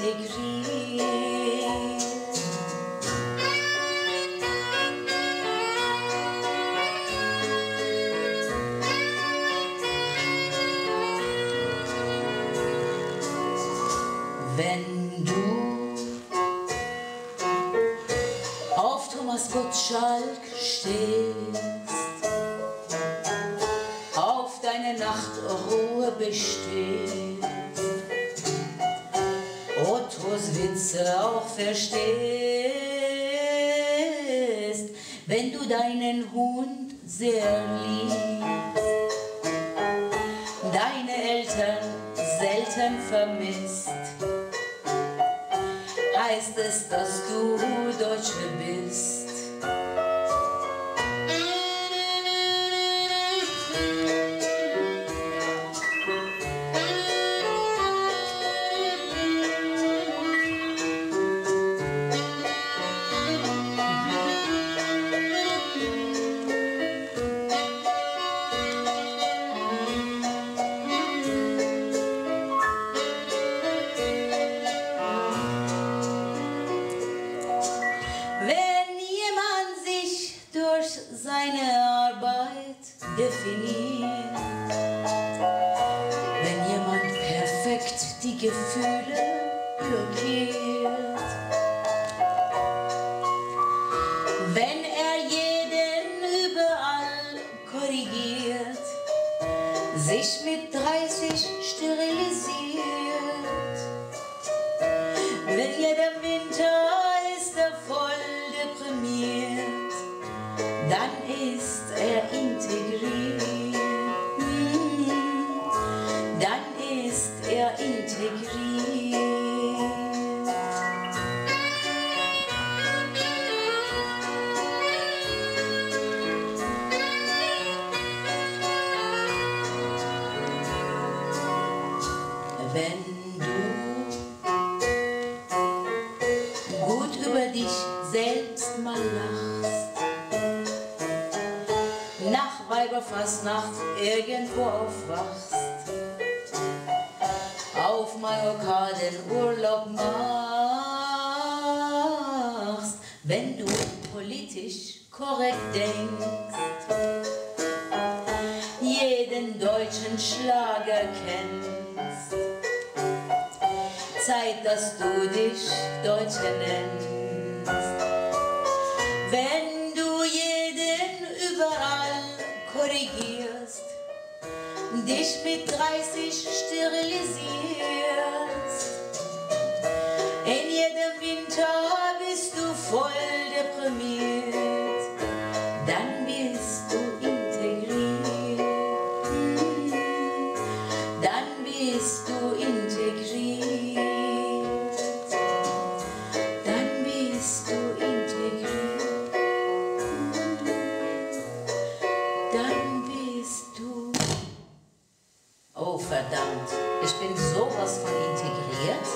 integriert. Wenn du auf Thomas Gottschalk stehst, auf deine Nachtruhe bestehst, Ottos Witze auch verstehst, wenn du deinen Hund sehr liebst, deine Eltern selten vermisst, heißt es, dass du Deutsche bist. Seine Arbeit definiert, wenn jemand perfekt die Gefühle blockiert, wenn er jeden überall korrigiert, sich mit 30 sterilisiert, wenn jeder Winter ist er voll deprimiert, dann ist er integriert, dann ist er integriert. Wenn du gut über dich selbst mal lachst, nach Weiberfastnacht irgendwo aufwachst, auf Mallorca den Urlaub machst, wenn du politisch korrekt denkst, jeden deutschen Schlager kennst, Zeit, dass du dich Deutsche nennst. Wenn du jeden überall korrigierst, dich mit 30 sterilisierst, in jedem Winter bist du voll deprimiert, dann bist du integriert, dann bist du integriert, dann bist du integriert, dann bist du... Oh verdammt, ich bin sowas von integriert.